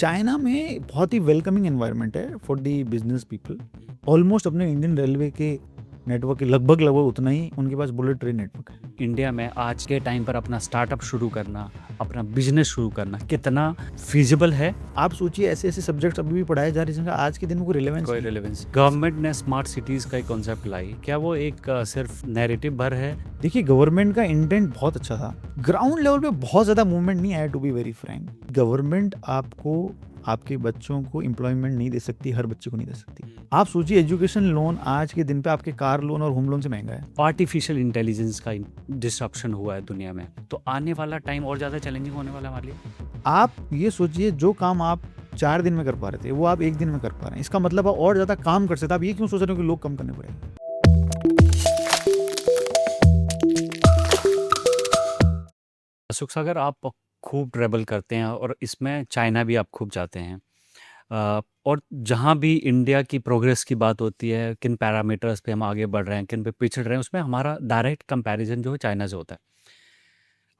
China में बहुत ही welcoming environment है for the business people. Almost अपने इंडियन रेलवे के नेटवर्क के लगभग उतना ही उनके पास बुलेट ट्रेन नेटवर्क है। इंडिया में आज के टाइम पर अपना स्टार्टअप शुरू करना, अपना बिजनेस शुरू करना कितना फिजिबल है। आप सोचिए ऐसे ऐसे सब्जेक्ट्स अभी भी पढ़ाए जा रहे हैं जिनका आज के दिन में कोई रिलेवेंस कोई नहीं है। रिलेवेंस। गवर्नमेंट ने स्मार्ट सिटीज का एक कॉन्सेप्ट लाई, क्या वो एक सिर्फ नैरेटिव भर है? देखिए गवर्नमेंट का इंटेंट बहुत अच्छा था, ग्राउंड लेवल पे बहुत ज़्यादा मूवमेंट नहीं आया to be very frank. Government आपको आपके बच्चों को एम्प्लॉयमेंट नहीं दे सकती, हर बच्चे को नहीं दे सकती। आप सोचिए एजुकेशन लोन आज के दिन पे आपके कार लोन और होम लोन से महंगा है। आर्टिफिशियल इंटेलिजेंस का डिस्ट्रप्शन हुआ है दुनिया में, तो आने वाला टाइम और ज़्यादा चैलेंजिंग होने वाला है हमारे लिए। आप ये सोचिए जो काम आप 4 दिन में कर पा रहे थे वो आप 1 दिन में कर पा रहे हैं, इसका मतलब आप और ज़्यादा काम कर सकते हैं। आप ये क्यों सोच रहे हो कि लोग कम करने पड़ेंगे? सुख सागर, आप खूब ट्रेवल करते हैं और इसमें चाइना भी आप खूब जाते हैं। और जहाँ भी इंडिया की प्रोग्रेस की बात होती है, किन पैरामीटर्स पे हम आगे बढ़ रहे हैं, किन पे पिछड़ रहे हैं, उसमें हमारा डायरेक्ट कंपैरिजन जो है चाइना से होता है।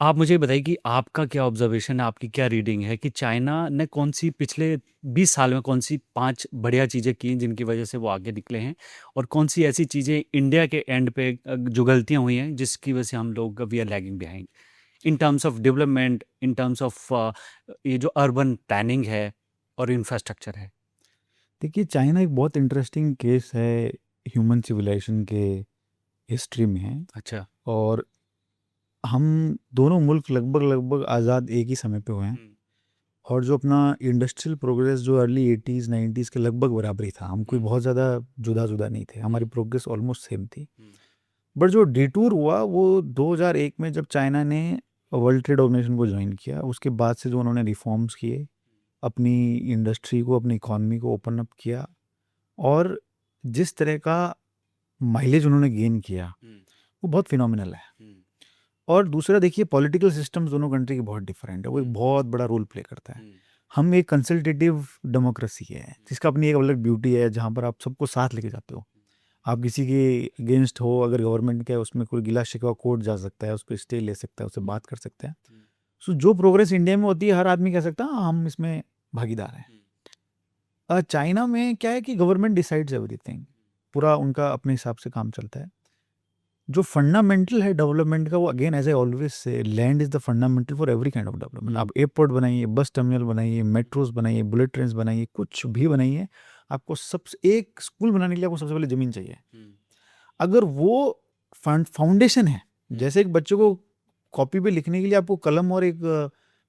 आप मुझे बताइए कि आपका क्या ऑब्जर्वेशन है, आपकी क्या रीडिंग है कि चाइना ने कौन सी पिछले 20 साल में कौन सी 5 बढ़िया चीज़ें की जिनकी वजह से वो आगे निकले हैं, और कौन सी ऐसी चीज़ें इंडिया के एंड पे जो गलतियाँ हुई हैं जिसकी वजह से हम लोग we are lagging behind in terms of development, in terms of ये जो अर्बन प्लानिंग है और इंफ्रास्ट्रक्चर है। देखिए चाइना एक बहुत इंटरेस्टिंग केस है ह्यूमन सिविलाइजेशन के हिस्ट्री में है। अच्छा। और हम दोनों मुल्क लगभग लगभग आज़ाद एक ही समय पे हुए हैं। और जो अपना इंडस्ट्रियल प्रोग्रेस जो अर्ली 80s 90s के लगभग बराबरी था, हम कोई बहुत ज़्यादा जुदा जुदा नहीं थे, हमारी प्रोग्रेस ऑलमोस्ट सेम थी। बट जो डिटूर हुआ वो 2001 में जब चाइना ने वर्ल्ड ट्रेड ऑर्गेनाइजेशन को ज्वाइन किया, उसके बाद से जो उन्होंने रिफॉर्म्स किए, अपनी इंडस्ट्री को अपनी इकॉनमी को ओपन अप किया, और जिस तरह का माइलेज उन्होंने गेन किया वो बहुत फिनोमिनल है। और दूसरा देखिए पॉलिटिकल सिस्टम्स दोनों कंट्री के बहुत डिफरेंट है, वो एक बहुत बड़ा रोल प्ले करता है। हम एक कंसल्टेटिव डेमोक्रेसी है जिसका अपनी एक अलग ब्यूटी है, जहाँ पर आप सबको साथ लेके जाते हो। आप किसी के अगेंस्ट हो, अगर गवर्नमेंट का है उसमें कोई गिला शिकवा कोर्ट जा सकता है, उस पर स्टे ले सकता है, उससे बात कर सकते हैं। सो जो प्रोग्रेस इंडिया में होती है हर आदमी कह सकता है हाँ, हम इसमें भागीदार हैं। चाइना में क्या है कि गवर्नमेंट डिसाइड्स एवरीथिंग, पूरा उनका अपने हिसाब से काम चलता है। जो फंडामेंटल है डेवलपमेंट का, वो again as I always say, land is the fundamental for every kind of development. आप एयरपोर्ट बनाइए, बस टर्मिनल बनाइए, मेट्रोज बनाइए, बुलेट ट्रेन बनाइए, कुछ भी बनाइए, आपको सबसे एक स्कूल बनाने के लिए आपको सबसे पहले ज़मीन चाहिए। अगर वो फाउंडेशन है, जैसे एक बच्चे को कॉपी पे लिखने के लिए आपको कलम और एक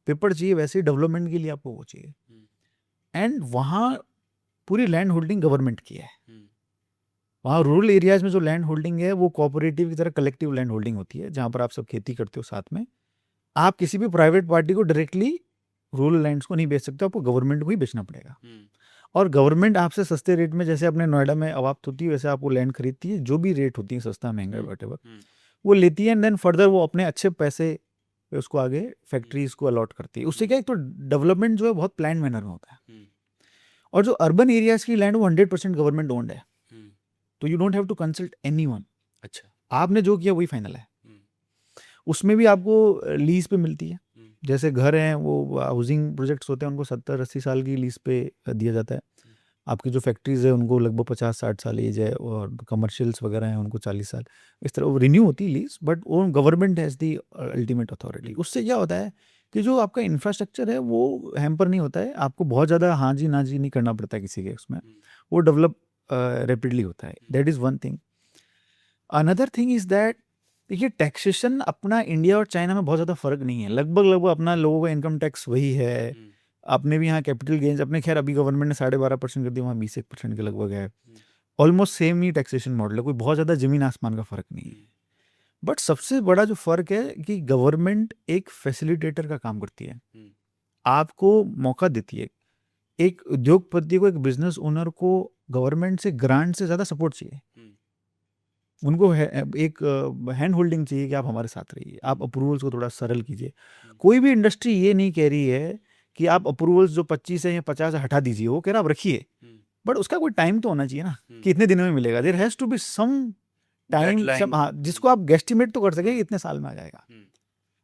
पेपर चाहिए, वैसे ही डेवलपमेंट के लिए आपको वो चाहिए। एंड वहाँ पूरी लैंड होल्डिंग गवर्नमेंट की है। वहाँ रूरल एरियाज में जो लैंड होल्डिंग है वो कोऑपरेटिव की तरह कलेक्टिव लैंड होल्डिंग होती है, जहाँ पर आप सब खेती करते हो साथ में। आप किसी भी प्राइवेट पार्टी को डायरेक्टली रूरल लैंड्स को नहीं बेच सकते, आपको गवर्नमेंट को ही बेचना पड़ेगा। और गवर्नमेंट आपसे सस्ते रेट में, जैसे अपने नोएडा में अवाप्त होती है, वैसे आपको लैंड खरीदती है, जो भी रेट होती है सस्ता महंगा वटेवर, वो लेती है। एंड देन फर्दर वो अपने अच्छे पैसे पे उसको आगे फैक्ट्रीज को अलॉट करती है। उससे क्या है, तो डेवलपमेंट जो है बहुत प्लान मैनर में होता है। और जो अर्बन एरियाज की लैंड वो 100% गवर्नमेंट ओन्ड है, तो you don't have to consult anyone. अच्छा। आपने जो किया वही फाइनल है। उसमें भी आपको लीज पे मिलती है। जैसे घर हैं, वो हाउसिंग प्रोजेक्ट्स होते हैं, उनको 70-80 साल की लीज पे दिया जाता है। आपकी जो फैक्ट्रीज है उनको लगभग 50-60 साल एज है, और कमर्शियल्स वगैरह हैं उनको 40 साल। इस तरह वो रिन्यू होती है लीज, बट वो government has the ultimate authority. उससे क्या होता है कि जो आपका इंफ्रास्ट्रक्चर है वो हैम्पर नहीं होता है, आपको बहुत ज़्यादा हाँ जी ना जी नहीं करना पड़ता है किसी के उसमें, वो डेवलप रैपिडली होता है। That is one thing. Another thing is that देखिए टैक्सेशन अपना इंडिया और चाइना में बहुत ज़्यादा फ़र्क नहीं है, लगभग लगभग अपना लोगों का इनकम टैक्स वही है। अपने भी यहाँ कैपिटल गेन्स अपने, खैर अभी गवर्नमेंट ने 12.5% कर दिया, वहाँ 20% के लगभग है। ऑलमोस्ट सेम ही टैक्सेशन मॉडल है, कोई बहुत ज़्यादा ज़मीन आसमान का फ़र्क नहीं है। बट सबसे बड़ा जो फ़र्क है कि गवर्नमेंट एक फैसिलिटेटर का काम करती है, आपको मौका देती है। एक उद्योगपति को, एक बिजनेस ओनर को गवर्नमेंट से ग्रांट से ज़्यादा सपोर्ट चाहिए। उनको एक हैंड होल्डिंग चाहिए कि आप हमारे साथ रहिए, आप अप्रूवल्स को थोड़ा सरल कीजिए। कोई भी इंडस्ट्री ये नहीं कह रही है कि आप अप्रूवल्स जो 25 है या 50 है हटा दीजिए, वो कह रहा आप रखिए, बट उसका कोई टाइम तो होना चाहिए ना कि इतने दिनों में मिलेगा। There has to be some time, हाँ, जिसको आप गेस्टिमेट तो कर सकें इतने साल में आ जाएगा।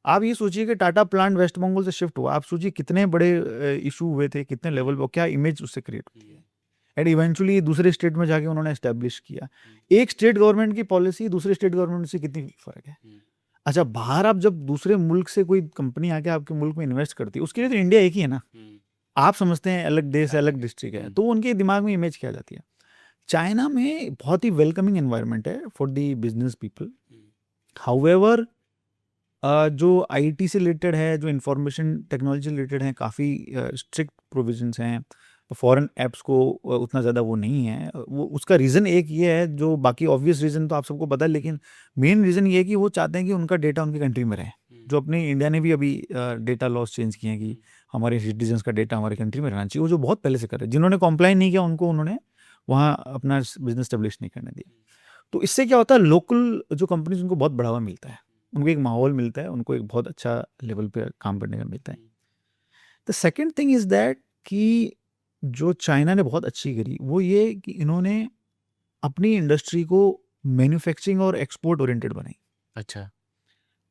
आप ये सोचिए कि टाटा प्लांट वेस्ट बंगाल से शिफ्ट हुआ, आप सोचिए कितने बड़े इशू हुए थे, कितने लेवल पर, क्या इमेज उससे क्रिएट होती है। एंड इवेंचुअली दूसरे स्टेट में जाके उन्होंने एस्टेब्लिश किया। एक स्टेट गवर्नमेंट की पॉलिसी दूसरे स्टेट गवर्नमेंट से कितनी फर्क है। अच्छा, बाहर आप जब दूसरे मुल्क से कोई कंपनी आके आपके मुल्क में इन्वेस्ट करती है, उसके लिए तो इंडिया एक ही है ना। आप समझते हैं अलग देश है, अलग डिस्ट्रिक्ट है, तो उनके दिमाग में इमेज क्या जाती है। चाइना में बहुत ही वेलकमिंग एनवायरनमेंट है for the business people. However जो आईटी से रिलेटेड है, जो इंफॉर्मेशन टेक्नोलॉजी से रिलेटेड है, काफ़ी स्ट्रिक्ट प्रोविजंस हैं। फॉरेन ऐप्स को उतना ज़्यादा वो नहीं है। वो उसका रीज़न एक ये है, जो बाकी ऑब्वियस रीज़न तो आप सबको पता है, लेकिन मेन रीज़न ये है कि वो चाहते हैं कि उनका डेटा उनकी कंट्री में रहे। जो अपनी इंडिया ने भी अभी डेटा लॉस चेंज किए हैं कि हमारे सिटीजन्स का डेटा हमारी कंट्री में रहना चाहिए। वो जो बहुत पहले से कर रहे हैं, जिन्होंने कॉम्प्लाई नहीं किया उनको उन्होंने वहाँ अपना बिजनेस स्टेब्लिश नहीं करने दिया। तो इससे क्या होता है, लोकल जो कंपनीज उनको बहुत बढ़ावा मिलता है, उनको एक माहौल मिलता है, उनको एक बहुत अच्छा लेवल पे काम करने का मिलता है। The second thing is that कि जो चाइना ने बहुत अच्छी करी वो ये कि इन्होंने अपनी इंडस्ट्री को मैन्युफैक्चरिंग और एक्सपोर्ट ओरिएंटेड बनाई। अच्छा।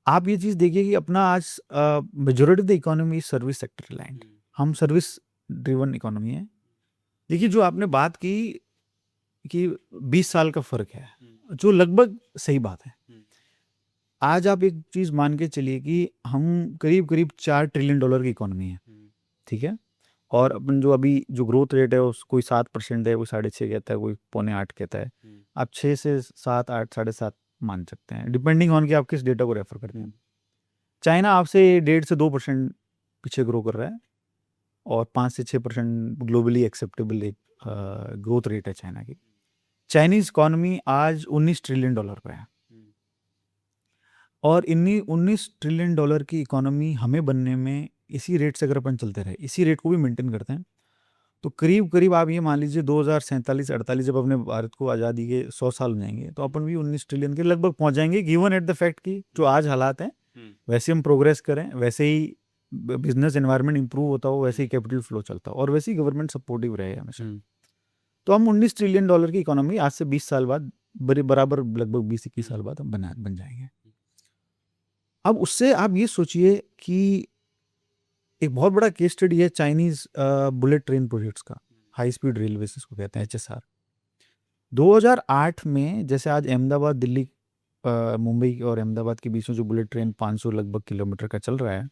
आप ये चीज़ देखिए कि अपना आज majority of the economy service sector reliant, हम सर्विस ड्रिवन इकोनॉमी है। देखिए, जो आपने बात की कि 20 साल का फ़र्क है, जो लगभग सही बात है। आज आप एक चीज़ मान के चलिए कि हम करीब करीब $4 ट्रिलियन की इकोनॉमी है, ठीक है। और अपन जो अभी जो ग्रोथ रेट है उस कोई 7% है, कोई 6.5 कहता है, कोई 6.25 कहता है। आप 6 से 7, 8, 7.5 मान सकते हैं, डिपेंडिंग ऑन कि आप किस डेटा को रेफर करते हैं। चाइना आपसे 1.5 से 2% पीछे ग्रो कर रहा है, और 5 से 6% ग्लोबली एक्सेप्टेबल एक ग्रोथ रेट है चाइना की। चाइनीज़ इकॉनमी आज $19 ट्रिलियन पे है, और इन्हीं $19 ट्रिलियन की इकोनॉमी हमें बनने में इसी रेट से अगर अपन चलते रहे, इसी रेट को भी मेंटेन करते हैं, तो करीब करीब आप ये मान लीजिए 2047-48 जब अपने भारत को आज़ादी के 100 साल हो जाएंगे, तो अपन भी 19 ट्रिलियन के लगभग पहुंच जाएंगे, गिवन एट द फैक्ट कि जो आज हालात हैं वैसे हम प्रोग्रेस करें, वैसे ही बिजनेस एनवायरनमेंट इंप्रूव होता हो, वैसे ही कैपिटल फ्लो चलता हो, और वैसे ही गवर्नमेंट सपोर्टिव रहे हमेशा। तो हम $19 ट्रिलियन की इकोनॉमी आज से 20 साल बाद बराबर लगभग 20-21 साल बाद हम बन जाएंगे। अब उससे आप ये सोचिए कि एक बहुत बड़ा केस स्टडी है चाइनीज़ बुलेट ट्रेन प्रोजेक्ट्स का, हाई स्पीड रेलवे इसको कहते हैं, HSR। 2008 में जैसे आज अहमदाबाद दिल्ली मुंबई और अहमदाबाद के बीच में जो बुलेट ट्रेन 500 लगभग किलोमीटर का चल रहा है,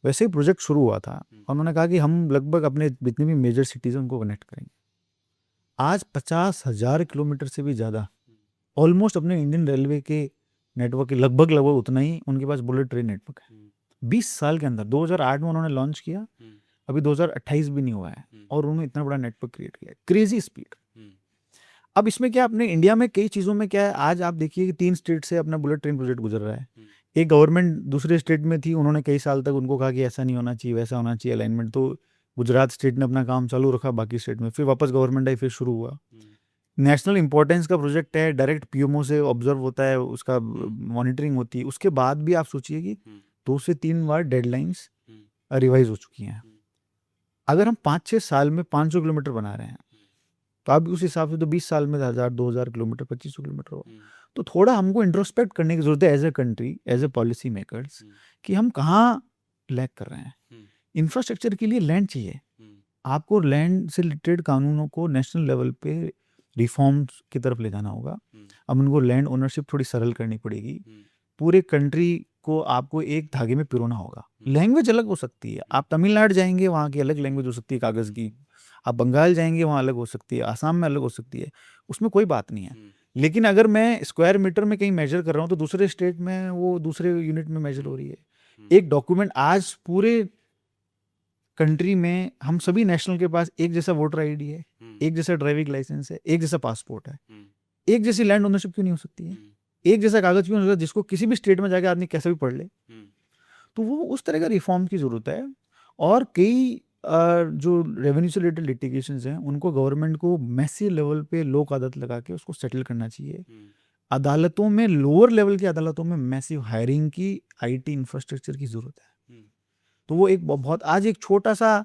वैसे ही प्रोजेक्ट शुरू हुआ था। और उन्होंने कहा कि हम लगभग अपने जितनी भी मेजर सिटीज़ हैं उनको कनेक्ट करेंगे। आज 50,000 किलोमीटर से भी ज़्यादा, ऑलमोस्ट अपने इंडियन रेलवे के नेटवर्क के लगभग उतना ही उनके पास बुलेट ट्रेन नेटवर्क है। 20 साल के अंदर 2008 में उन्होंने लॉन्च किया, अभी 2028 भी नहीं हुआ है, और उन्होंने इतना बड़ा नेटवर्क क्रिएट किया, क्रेजी स्पीड। अब इसमें क्या, अपने इंडिया में कई चीज़ों में क्या है, आज आप देखिए कि 3 स्टेट से अपना बुलेट ट्रेन प्रोजेक्ट गुजर रहा है। एक गवर्नमेंट दूसरे स्टेट में थी, उन्होंने कई साल तक उनको कहा कि ऐसा नहीं होना चाहिए, वैसा होना चाहिए अलाइनमेंट, तो गुजरात स्टेट ने अपना काम चालू रखा, बाकी स्टेट में फिर वापस गवर्नमेंट आई, फिर शुरू हुआ। नेशनल इंपॉर्टेंस का प्रोजेक्ट है, डायरेक्ट पीएमओ से ऑब्जर्व होता है, उसका मॉनिटरिंग होती है। उसके बाद भी आप सोचिए कि 2 से 3 बार डेडलाइंस रिवाइज हो चुकी हैं। अगर हम 5-6 साल में 500 किलोमीटर बना रहे हैं, तो आप उस हिसाब से तो 20 साल में 1000-2000 किलोमीटर, 2500 किलोमीटर हो। तो थोड़ा हमको इंट्रोस्पेक्ट करने की जरूरत है as a country, as a policy makers, कि हम कहाँ लैग कर रहे हैं। इंफ्रास्ट्रक्चर के लिए लैंड चाहिए, आपको लैंड से रिलेटेड कानूनों को नेशनल लेवल पे रिफॉर्म्स की तरफ ले जाना होगा। अब उनको लैंड ओनरशिप थोड़ी सरल करनी पड़ेगी। पूरे कंट्री को आपको एक धागे में पिरोना होगा। लैंग्वेज अलग हो सकती है, आप तमिलनाडु जाएंगे वहाँ की अलग लैंग्वेज हो सकती है कागज़ की, आप बंगाल जाएंगे वहाँ अलग हो सकती है, आसाम में अलग हो सकती है, उसमें कोई बात नहीं है। लेकिन अगर मैं स्क्वायर मीटर में कहीं मेजर कर रहा हूँ, तो दूसरे स्टेट में वो दूसरे यूनिट में मेजर हो रही है। एक डॉक्यूमेंट, आज पूरे कंट्री में हम सभी नेशनल के पास एक जैसा वोटर आईडी है, एक जैसा ड्राइविंग लाइसेंस है, एक जैसा पासपोर्ट है, एक जैसी लैंड ओनरशिप क्यों नहीं हो सकती है, एक जैसा कागज क्यों नहीं हो सकता, जिसको किसी भी स्टेट में जाकर आदमी कैसे भी पढ़ ले। तो वो उस तरह का रिफॉर्म की जरूरत है। और कई जो रेवेन्यू से रिलेटेड लिटिगेशंस हैं, उनको गवर्नमेंट को मैसिव लेवल पे लोक अदालत लगा के उसको सेटल करना चाहिए। अदालतों में, लोअर लेवल की अदालतों में मैसिव हायरिंग की, आईटी इंफ्रास्ट्रक्चर की जरूरत है। तो वो एक बहुत, आज एक छोटा सा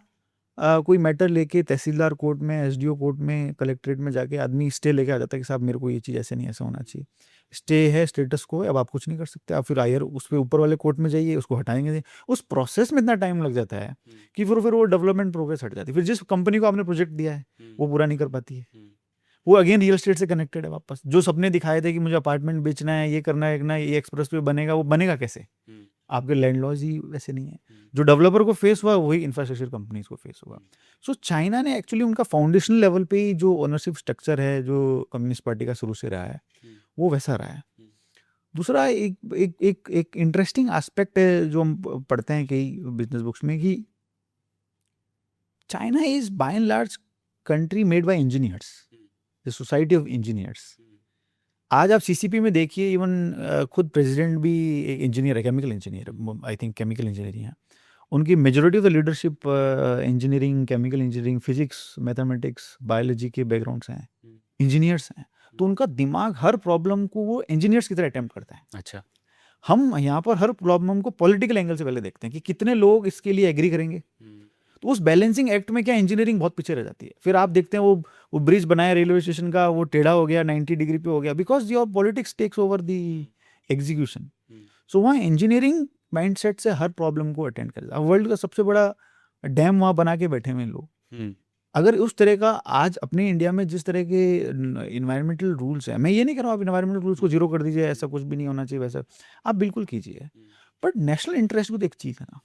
कोई मैटर लेके तहसीलदार कोर्ट में, एसडीओ कोर्ट में, कलेक्ट्रेट में जाके आदमी स्टे लेके आ जाता है कि साहब मेरे को ये चीज़ ऐसे नहीं, ऐसा होना चाहिए, स्टे है, स्टेटस को है, अब आप कुछ नहीं कर सकते, आप फिर हायर उस पे ऊपर वाले कोर्ट में जाइए, उसको हटाएंगे। उस प्रोसेस में इतना टाइम लग जाता है कि फिर वो डेवलपमेंट प्रोग्रेस हट जाती है। फिर जिस कंपनी को आपने प्रोजेक्ट दिया है वो पूरा नहीं कर पाती है, वो अगेन रियल एस्टेट से कनेक्टेड है वापस। जो सपने दिखाए थे कि मुझे अपार्टमेंट बेचना है, ये करना है, ये एक्सप्रेस पे बनेगा, वो बनेगा कैसे? आपके लैंडलॉर्ड्स ही वैसे नहीं है। जो डेवलपर को फेस हुआ वही इंफ्रास्ट्रक्चर कंपनीज को फेस हुआ। सो चाइना ने एक्चुअली उनका फाउंडेशनल लेवल पे ही जो ओनरशिप स्ट्रक्चर है, जो कम्युनिस्ट पार्टी का शुरू से रहा है, वो वैसा रहा है। दूसरा एक इंटरेस्टिंग एस्पेक्ट है जो हम पढ़ते हैं कई बिजनेस बुक्स में, कि China is by and large country made by engineers, the society of engineers. आज आप सीसीपी में देखिए, इवन खुद प्रेसिडेंट भी एक इंजीनियर है, chemical engineer, I think chemical engineering है उनकी। Majority of the leadership engineering, chemical engineering, physics, mathematics, biology के बैकग्राउंड से हैं, इंजीनियर्स हैं। तो उनका दिमाग हर प्रॉब्लम को वो इंजीनियर्स की तरह अटेम्प्ट करता है। अच्छा। हम यहाँ पर हर प्रॉब्लम को पॉलिटिकल एंगल से पहले देखते हैं कि कितने लोग इसके लिए एग्री करेंगे। तो उस बैलेंसिंग एक्ट में क्या इंजीनियरिंग बहुत पीछे रह जाती है। फिर आप देखते हैं वो ब्रिज बनाया रेलवे स्टेशन का, वो टेढ़ा हो गया, 90 डिग्री पे हो गया, because your politics takes over the execution. So वहाँ इंजीनियरिंग माइंडसेट से हर प्रॉब्लम को अटेंड करता है। वर्ल्ड का सबसे बड़ा डैम वहाँ बना के बैठे हुए लोग। अगर उस तरह का आज अपने इंडिया में जिस तरह के इन्वायरमेंटल रूल्स हैं, मैं ये नहीं कह रहा हूँ आप इन्वायरमेंटल रूल्स को जीरो कर दीजिए, ऐसा कुछ भी नहीं होना चाहिए, वैसा आप बिल्कुल कीजिए, बट नेशनल इंटरेस्ट भी तो एक चीज़ है ना।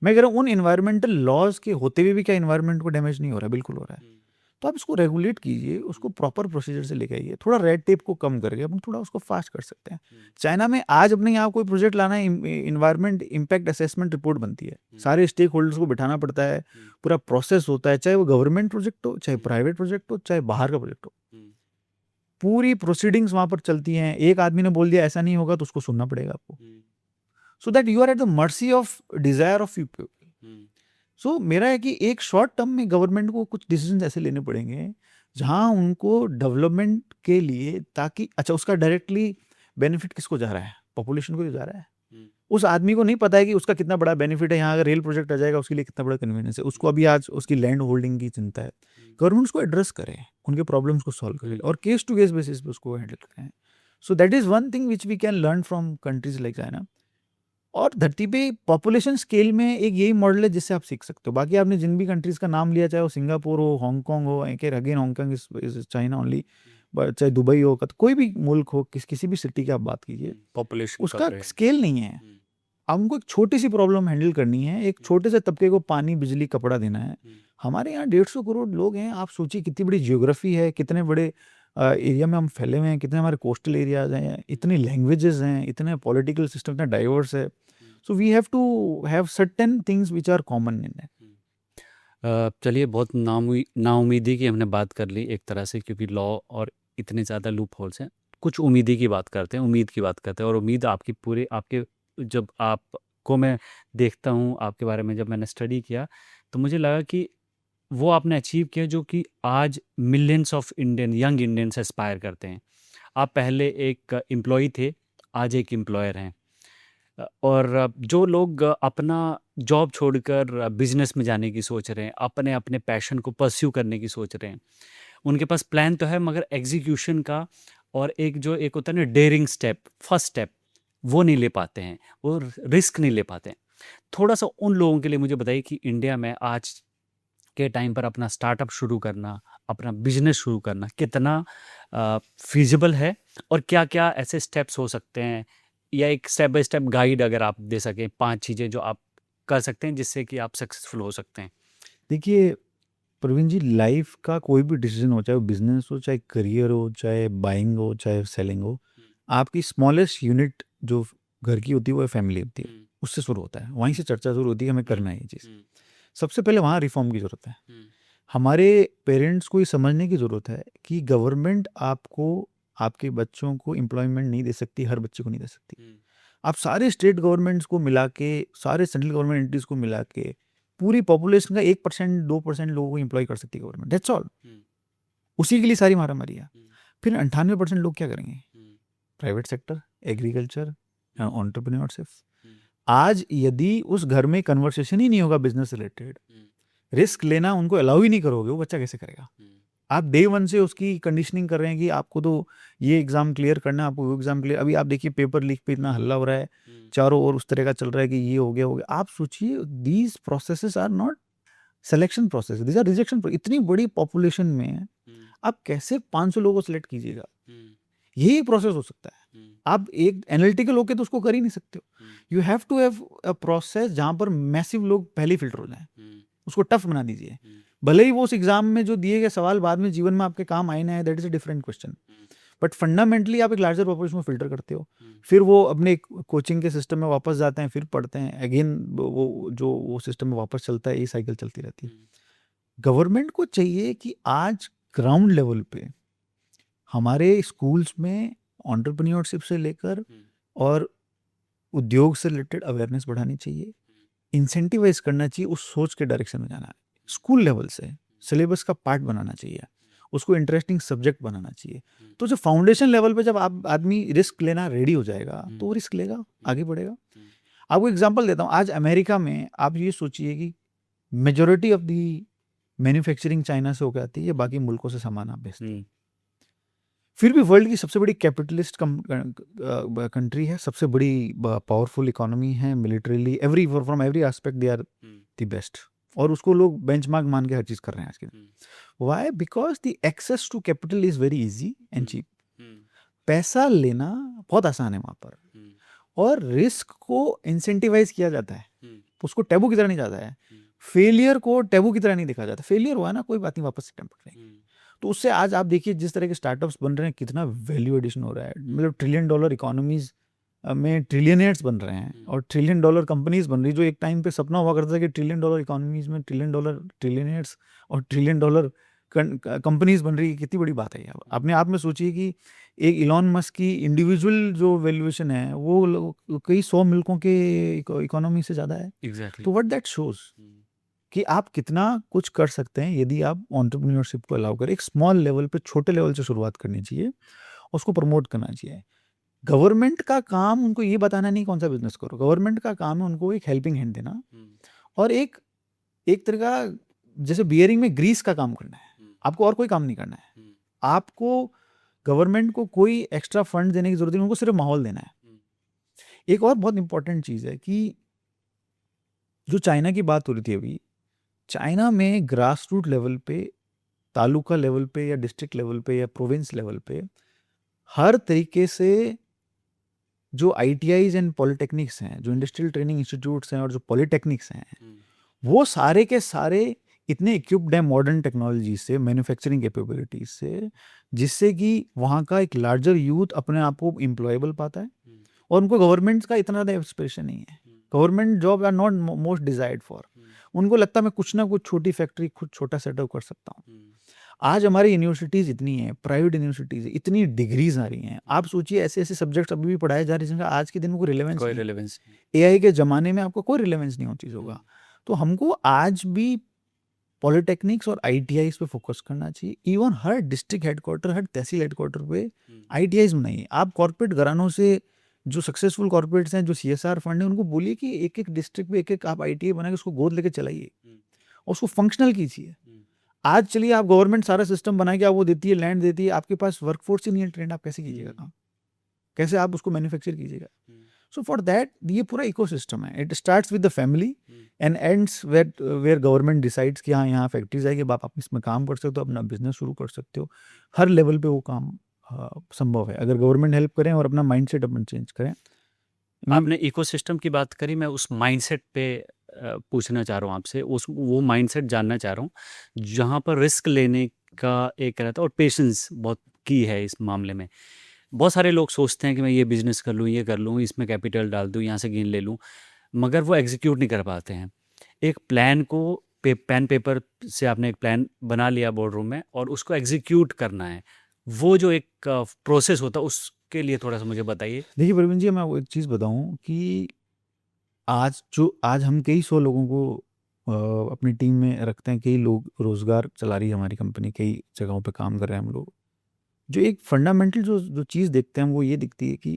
मैं कह रहा हूँ उन इन्वायरमेंटल लॉज के होते हुए भी क्या इन्वायरमेंट को डैमेज नहीं हो रहा है? बिल्कुल हो रहा है। तो आप इसको रेगुलेट कीजिए, उसको प्रॉपर प्रोसीजर से लेके आइए, थोड़ा रेड टेप को कम करके अपन थोड़ा उसको फास्ट कर सकते हैं। चाइना में आज अपने यहाँ कोई प्रोजेक्ट लाना है, इन्वायरमेंट इम्पैक्ट असेसमेंट रिपोर्ट बनती है, सारे स्टेक होल्डर्स को बिठाना पड़ता है, पूरा प्रोसेस होता है, चाहे वो गवर्नमेंट प्रोजेक्ट हो, चाहे प्राइवेट प्रोजेक्ट हो, चाहे बाहर का प्रोजेक्ट हो, पूरी प्रोसीडिंग्स वहाँ पर चलती हैं। एक आदमी ने बोल दिया ऐसा नहीं होगा तो उसको सुनना पड़ेगा आपको, so that you are at the mercy of desire of you people. So मेरा है कि एक शॉर्ट टर्म में गवर्नमेंट को कुछ डिसीजन ऐसे लेने पड़ेंगे जहां उनको डेवलपमेंट के लिए, ताकि अच्छा उसका डायरेक्टली बेनिफिट किसको जा रहा है? पॉपुलेशन को जा रहा है। उस आदमी को नहीं पता है कि उसका कितना बड़ा बेनिफिट है। यहाँ अगर रेल प्रोजेक्ट आ जाएगा उसके लिए कितना बड़ा कन्वीनियंस है, उसको अभी आज उसकी लैंड होल्डिंग की चिंता है। गवर्नमेंट उसको एड्रेस करे, उनके प्रॉब्लम्स को सॉल्व करे और केस टू केस बेसिस पे उसको हैंडल करें। So that is one thing which we can learn from countries like China. और धरती पे पॉपुलेशन स्केल में एक यही मॉडल है जिससे आप सीख सकते हो। बाकी आपने जिन भी कंट्रीज का नाम लिया, चाहे वो सिंगापुर हो, हांगकांग हो, again Hong Kong is China only, चाहे दुबई हो, कोई भी मुल्क हो, किसी भी सिटी की आप बात कीजिए, पॉपुलेशन उसका स्केल नहीं है। हमको एक छोटी सी प्रॉब्लम हैंडल करनी है, एक छोटे से तबके को पानी, बिजली, कपड़ा देना है। हमारे यहाँ 150 करोड़ लोग हैं। आप सोचिए कितनी बड़ी जियोग्राफी है, कितने बड़े एरिया में हम फैले हुए हैं, कितने हमारे कोस्टल एरियाज हैं, इतनी लैंग्वेजेस हैं, इतने पॉलिटिकल सिस्टम इतना डाइवर्स है। So we have to have certain things which are common in that. चलिए, बहुत नाउमीदी की हमने बात कर ली एक तरह से, क्योंकि लॉ और इतने ज़्यादा लूप होल्स हैं। कुछ उम्मीदी की बात करते हैं, उम्मीद की बात करते हैं। और उम्मीद आपकी पूरे आपके, जब आपको मैं देखता हूँ, आपके बारे में जब मैंने स्टडी किया, तो मुझे लगा कि वो आपने अचीव किया जो कि आज millions of Indian young Indians Aspire करते हैं। आप पहले एक एम्प्लॉय थे, आज एक एम्प्लॉयर हैं। और जो लोग अपना जॉब छोड़कर बिजनेस में जाने की सोच रहे हैं, अपने अपने पैशन को परस्यू करने की सोच रहे हैं, उनके पास प्लान तो है, मगर एग्जीक्यूशन का और एक होता है ना डेयरिंग स्टेप, फर्स्ट स्टेप, वो नहीं ले पाते हैं, वो रिस्क नहीं ले पाते हैं। थोड़ा सा उन लोगों के लिए मुझे बताइए कि इंडिया में आज के टाइम पर अपना स्टार्टअप शुरू करना, अपना बिजनेस शुरू करना कितना फीजिबल है, और क्या क्या ऐसे स्टेप्स हो सकते हैं, या एक स्टेप बाय स्टेप गाइड अगर आप दे सकें, 5 चीज़ें जो आप कर सकते हैं जिससे कि आप सक्सेसफुल हो सकते हैं। देखिए प्रवीण जी, लाइफ का कोई भी डिसीजन हो, चाहे वो बिजनेस हो, चाहे करियर हो, चाहे बाइंग हो, चाहे सेलिंग हो, आपकी स्मॉलेस्ट यूनिट जो घर की होती है वो फैमिली होती है, उससे शुरू होता है। वहीं से चर्चा शुरू होती है कि हमें करना है ये चीज़। सबसे पहले वहाँ रिफॉर्म की ज़रूरत है। हमारे पेरेंट्स को ये समझने की ज़रूरत है कि गवर्नमेंट आपको, आपके बच्चों को एम्प्लॉयमेंट नहीं दे सकती, हर बच्चे को नहीं दे सकती। आप सारे स्टेट गवर्नमेंट्स को मिला के, सारे सेंट्रल गवर्नमेंट एंटिटीज को मिला के पूरी पॉपुलेशन का 1% 2% लोगों को एम्प्लॉय कर सकती है गवर्नमेंट, दैट्स ऑल। उसी के लिए सारी मारामारी है। फिर 98% लोग क्या करेंगे? Private sector, agriculture, entrepreneurship. आज यदि उस घर में कन्वर्सेशन ही नहीं होगा बिजनेस रिलेटेड, रिस्क लेना उनको अलाउ ही नहीं करोगे, वो बच्चा कैसे करेगा? आप डे वन से उसकी कंडीशनिंग कर रहे हैं कि आपको तो ये एग्जाम क्लियर करना है, आपको वो एग्जाम क्लियर। अभी आप देखिए पेपर लीक पे इतना हल्ला हो रहा है, चारों ओर उस तरह का चल रहा है कि ये हो गया। आप सोचिए, these processes are not selection process, these are rejection. इतनी बड़ी पॉपुलेशन में आप कैसे 500 लोगों को सिलेक्ट कीजिएगा? यही प्रोसेस हो सकता है। आप एक एनालिटिकल होके तो उसको कर ही नहीं सकते हो। You have to have a process जहां पर मैसिव लोग पहले फिल्टर हो जाएं, उसको टफ बना दीजिए। भले ही वो उस एग्जाम में जो दिए गए सवाल बाद में जीवन में आपके काम आए ना है, that is a different question, but fundamentally आप एक लार्जर पॉपुलेशन में फिल्टर करते हो। फिर वो अपने कोचिंग के सिस्टम में वापस जाते हैं, फिर पढ़ते हैं अगेन, वो सिस्टम में वापस चलता है, ये साइकिल चलती रहती है। गवर्नमेंट को चाहिए कि आज ग्राउंड लेवल पे हमारे स्कूल्स में एंटरप्रेन्योरशिप से लेकर और उद्योग से रिलेटेड अवेयरनेस बढ़ानी चाहिए, इंसेंटिवाइज करना चाहिए, उस सोच के डायरेक्शन में जाना है। स्कूल लेवल से सिलेबस का पार्ट बनाना चाहिए, उसको इंटरेस्टिंग सब्जेक्ट बनाना चाहिए। तो जो फाउंडेशन लेवल पे जब आप आदमी रिस्क लेना रेडी हो जाएगा तो वो रिस्क लेगा, आगे बढ़ेगा। आपको एग्जांपल देता हूँ, आज अमेरिका में आप ये सोचिए कि majority of the manufacturing China से होकर आती है या बाकी मुल्कों से सामान आप बेचते हैं। फिर भी वर्ल्ड की सबसे बड़ी कैपिटलिस्ट कंट्री है, सबसे बड़ी पावरफुल इकोनॉमी है, militarily every from every aspect they are the best, और उसको लोग बेंचमार्क मान के हर चीज कर रहे हैं आज के दिन। Why? Because the access to capital is very easy and cheap. पैसा लेना बहुत आसान है वहां पर, और रिस्क को इंसेंटिवाइज किया जाता है, उसको टैबू की तरह नहीं जाता है। फेलियर को टैबू की तरह नहीं देखा जाता। फेलियर हुआ ना, कोई बात नहीं, वापस अटेम्प्ट करेंगे। तो उससे आज आप देखिए जिस तरह के स्टार्टअप्स बन रहे हैं, कितना वैल्यू एडिशन हो रहा है। मतलब $1 ट्रिलियन इकोनॉमीज में ट्रिलियनेट्स बन रहे हैं, और $1 ट्रिलियन कंपनीज बन रही, जो एक टाइम पे सपना हुआ करता था कि $1 ट्रिलियन इकोनॉमीज में $1 ट्रिलियन ट्रिलियनेट्स और $1 ट्रिलियन कंपनीज बन रही है। कितनी बड़ी बात है यार। अपने आप में सोचिए कि एक इलॉन मस्क की इंडिविजुअल जो वैल्यूएशन है वो कई 100 मुल्कों के इकोनॉमी से ज़्यादा है। एग्जैक्टली। तो व्हाट दैट शोज कि आप कितना कुछ कर सकते हैं यदि आप एंटरप्रेन्योरशिप को अलाउ करें। एक स्मॉल लेवल पे, छोटे लेवल से शुरुआत करनी चाहिए, उसको प्रमोट करना चाहिए। गवर्नमेंट का काम उनको ये बताना नहीं कौन सा बिजनेस करो, गवर्नमेंट का काम है उनको एक हेल्पिंग हैंड देना, और एक तरह का जैसे बियरिंग में ग्रीस का काम करना है। आपको और कोई काम नहीं करना है। आपको गवर्नमेंट को कोई एक्स्ट्रा फंड देने की जरूरत नहीं, उनको सिर्फ माहौल देना है। एक और बहुत इंपॉर्टेंट चीज है कि जो चाइना की बात हो रही थी अभी, चाइना में ग्रास रूट लेवल पे, तालुका लेवल पे या डिस्ट्रिक्ट लेवल पे या प्रोविंस लेवल पे, हर तरीके से जो ITIs एंड पॉलिटेक्निक्स हैं, जो इंडस्ट्रियल ट्रेनिंग इंस्टीट्यूट्स हैं और जो पॉलिटेक्निक्स हैं, वो सारे के सारे इतने इक्विप्ड हैं मॉडर्न टेक्नोलॉजी से, मैन्युफैक्चरिंग कैपेबिलिटीज से, जिससे कि वहाँ का एक लार्जर यूथ अपने आप को एम्प्लॉयबल पाता है, और उनको गवर्नमेंट का इतना ज़्यादा एक्सपेक्टेशन नहीं है। Government job are not most desired for. उनको लगता है मैं कुछ ना कुछ छोटी फैक्ट्री खुद छोटा सेटअप कर सकता हूँ। आज हमारी यूनिवर्सिटीज़ इतनी हैं, प्राइवेट यूनिवर्सिटीज़ इतनी डिग्रीज आ रही हैं। आप सोचिए ऐसे ऐसे सब्जेक्ट्स अभी भी पढ़ाए जा रहे हैं जिनका आज के दिन में कोई रिलेवेंस नहीं। AI के ज़माने में आपको कोई रिलेवेंस नहीं हो चीज़ों का। तो हमको आज भी पॉलिटेक्निक्स और ITIs पे फोकस करना चाहिए। इवन हर डिस्ट्रिक्ट हेडक्वार्टर, हर तहसील हेडक्वार्टर पे ITIs बनाइए। आप कॉर्पोरेट घरानों से, जो सक्सेसफुल कॉर्पोरेट्स हैं, जो CSR फंड है, उनको बोलिए कि एक एक डिस्ट्रिक्ट पे एक आप ITI बना के उसको गोद लेके चलाइए और उसको फंक्शनल कीजिए। आज चलिए आप गवर्नमेंट सारा सिस्टम बना के आप वो देती है, लैंड देती है, आपके पास वर्कफोर्स ही नहीं है ट्रेंड, आप कैसे कीजिएगा काम? कैसे आप उसको मैन्युफैक्चर कीजिएगा? सो फॉर दैट ये पूरा इकोसिस्टम है। It starts with the family and ends where government decides कि हाँ यहाँ फैक्ट्रीज है कि आप इसमें काम कर सकते हो, अपना बिजनेस शुरू कर सकते हो। हर लेवल पे वो काम संभव है अगर गवर्नमेंट हेल्प करें और अपना माइंडसेट अपन चेंज करें। आपने इकोसिस्टम की बात करी, मैं उस माइंडसेट पे पूछना चाह रहा हूँ आपसे, वो माइंडसेट जानना चाह रहा हूँ जहाँ पर रिस्क लेने का एक रहता है, और पेशेंस बहुत की है इस मामले में। बहुत सारे लोग सोचते हैं कि मैं ये बिजनेस कर लूँ, ये कर लूँ, इसमें कैपिटल डाल दूँ, यहाँ से गेन ले लूँ, मगर वो एग्जीक्यूट नहीं कर पाते हैं। एक प्लान को पेन पेपर से आपने एक प्लान बना लिया बोर्ड रूम में, और उसको एग्जीक्यूट करना है, वो जो एक प्रोसेस होता है उसके लिए थोड़ा सा मुझे बताइए। देखिए प्रवीण जी, मैं वो एक चीज़ बताऊं कि आज हम कई 100 लोगों को अपनी टीम में रखते हैं, कई लोग रोजगार चला रही है हमारी कंपनी, कई जगहों पे काम कर रहे हैं हम लोग। जो एक फंडामेंटल जो चीज़ देखते हैं वो ये दिखती है कि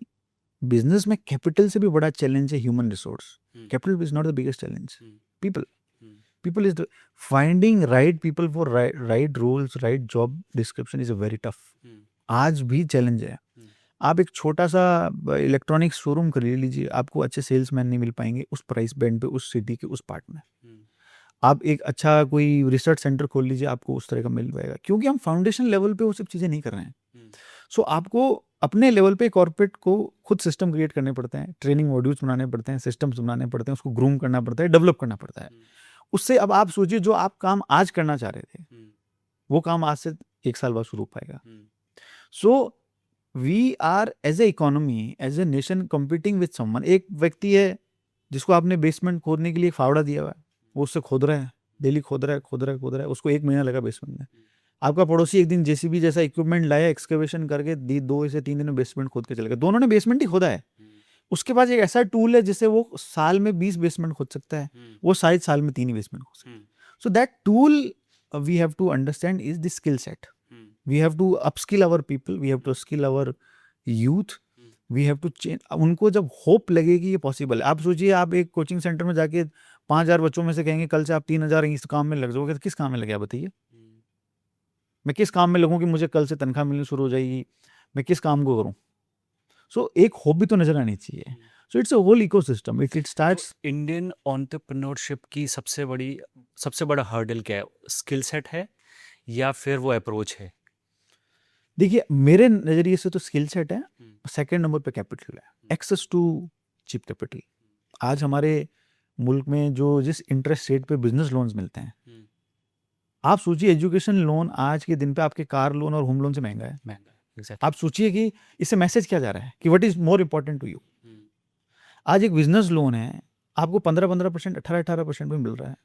बिजनेस में कैपिटल से भी बड़ा चैलेंज है human resource. Capital is not the biggest challenge, people. people is finding right people for right roles, right job description is a very tough. आज भी चैलेंज है. आप एक छोटा सा इलेक्ट्रॉनिक्स शोरूम कर लीजिए, आपको अच्छे सेल्समैन नहीं मिल पाएंगे उस प्राइस बैंड पे, उस सिटी के उस पार्ट में. आप एक अच्छा कोई रिसर्च सेंटर खोल लीजिए, आपको उस तरह का मिल पाएगा, क्योंकि हम फाउंडेशन लेवल पे वो सब चीज़ें नहीं कर रहे हैं. सो आपको अपने लेवल पे कॉर्पोरेट को खुद सिस्टम क्रिएट करने पड़ते हैं, ट्रेनिंग मॉड्यूल्स बनाने पड़ते हैं, सिस्टम्स बनाने पड़ते हैं, उसको ग्रूम करना पड़ता है, डेवलप करना पड़ता है. उससे अब आप सोचिए जो आप काम आज करना चाह रहे थे वो काम आज से 1 साल बाद शुरू हो पाएगा. So we are as a economy, as a nation competing with someone. एक व्यक्ति है जिसको आपने बेसमेंट खोदने के लिए फावड़ा दिया हुआ है, वो उससे खोद रहा है, डेली खोद रहा है, उसको 1 महीना लगा बेसमेंट में. आपका पड़ोसी एक दिन जेसीबी जैसा इक्विपमेंट लाया, एक्सकेवेशन करके 2 से 3 दिन में बेसमेंट खोद के चले गए. दोनों ने बेसमेंट ही खोदा है. उसके पास एक ऐसा टूल है जिससे वो साल में 20 बेसमेंट खोद सकता है, वो शायद साल में 3 ही बेसमेंट खोद सकता है. So that tool we have to understand is the skill set. We have to upskill our people, we have to skill our youth, we have to change. उनको जब होप लगेगी ये पॉसिबल है. आप सोचिए, आप एक कोचिंग सेंटर में जाके 5,000 बच्चों में से कहेंगे कल से आप 3,000 इस काम में लग जाओगे, तो किस काम में लगे आप बताइए. मैं किस काम में लगूँ कि मुझे कल से तनख्वाह मिलनी शुरू हो जाएगी, मैं किस काम को करूँ. सो एक होप भी तो नजर आनी चाहिए. So it's a whole ecosystem. It starts. Indian entrepreneurship की सबसे बड़ा हर्डल क्या है? स्किल सेट है या फिर वो अप्रोच है? देखिए, मेरे नज़रिए से तो स्किल सेट है, सेकंड नंबर पे कैपिटल है, एक्सेस टू चीप कैपिटल. आज हमारे मुल्क में जो जिस इंटरेस्ट रेट पे बिजनेस लोन्स मिलते हैं, आप सोचिए एजुकेशन लोन आज के दिन पे आपके कार लोन और होम लोन से महंगा है. Exactly. आप सोचिए कि इससे मैसेज क्या जा रहा है कि what is more important to you. आज एक बिजनेस लोन है, आपको 15% 18% में मिल रहा है.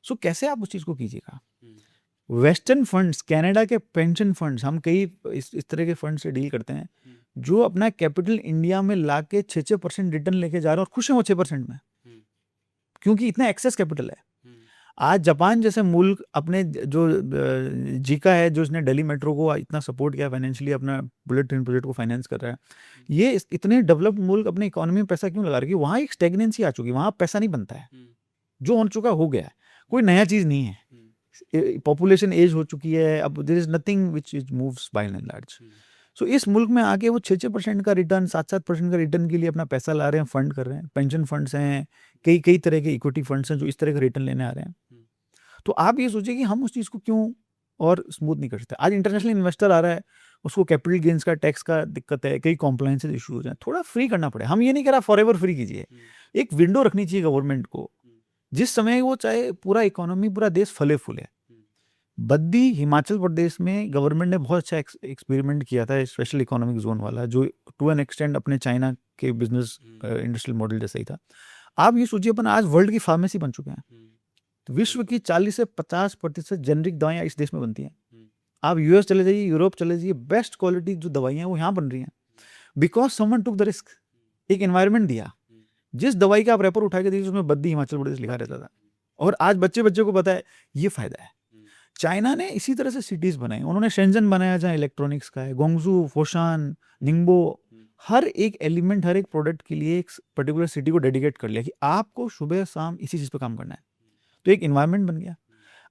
सो कैसे आप उस चीज़ को कीजिएगा. वेस्टर्न फंड्स, कनाडा के पेंशन फंड्स, हम कई इस तरह के फंड से डील करते हैं जो अपना कैपिटल इंडिया में ला के 6% रिटर्न लेके जा रहे हैं और खुश हैं वो 6% में, क्योंकि इतना एक्सेस कैपिटल है. आज जापान जैसे मुल्क अपने जो जीका है, जो इसने दिल्ली मेट्रो को इतना सपोर्ट किया फाइनेंशियली, अपना बुलेट ट्रेन प्रोजेक्ट को फाइनेंस कर रहा है, ये इतने डेवलप्ड मुल्क अपने इकोनॉमी में पैसा क्यों लगा रहे हैं? वहाँ एक स्टेगनेंसी आ चुकी है, वहाँ पैसा नहीं बनता है. जो हो चुका हो गया है, कोई नया चीज़ नहीं है. पॉपुलेशन एज हो चुकी है, अब there is nothing which moves by and large. So इस मुल्क में आके वो 6% का रिटर्न, 7% का रिटर्न के लिए अपना पैसा ला रहे हैं, फंड कर रहे हैं. पेंशन फंड्स हैं, कई तरह के इक्विटी फंड्स हैं जो इस तरह का रिटर्न लेने आ रहे हैं. तो आप ये सोचिए कि हम उस चीज़ को क्यों और स्मूथ नहीं कर सकते. आज इंटरनेशनल इन्वेस्टर आ रहा है, उसको कैपिटल गेन्स का टैक्स का दिक्कत है, कई कॉम्प्लायंस इशू हो जाए, थोड़ा फ्री करना पड़े. हम ये नहीं कह रहा फॉर एवर फ्री कीजिए, एक विंडो रखनी चाहिए गवर्नमेंट को, जिस समय वो चाहे पूरा इकोनॉमी, पूरा देश फले फूले. बद्दी हिमाचल प्रदेश में गवर्नमेंट ने बहुत अच्छा एक्सपेरिमेंट किया था, स्पेशल इकोनॉमिक जोन वाला, जो टू एन एक्सटेंड अपने चाइना के बिजनेस इंडस्ट्रियल मॉडल जैसा ही था. आप ये सोचिए, अपन आज वर्ल्ड की फार्मेसी बन चुके हैं. तो विश्व की 40 से 50% जेनरिक दवाइयाँ इस देश में बनती हैं. आप यूएस चले जाइए, यूरोप चले जाइए, बेस्ट क्वालिटी जो दवाइयाँ वो यहाँ बन रही हैं, because someone took the risk. एक एनवायरनमेंट दिया. जिस दवाई का आप रेपर उठा के देखिए उसमें बद्दी हिमाचल प्रदेश लिखा रहता था, और आज बच्चे को पता है ये फायदा है. चाइना ने इसी तरह से सिटीज बनाई. उन्होंने शेंजन बनाया जहाँ इलेक्ट्रॉनिक्स का है, गोंगजू, फोशान, निंगबो, हर एक एलिमेंट, हर एक प्रोडक्ट के लिए एक पर्टिकुलर सिटी को डेडिकेट कर लिया कि आपको सुबह शाम इसी चीज़ पे काम करना है. तो एक इन्वायरमेंट बन गया.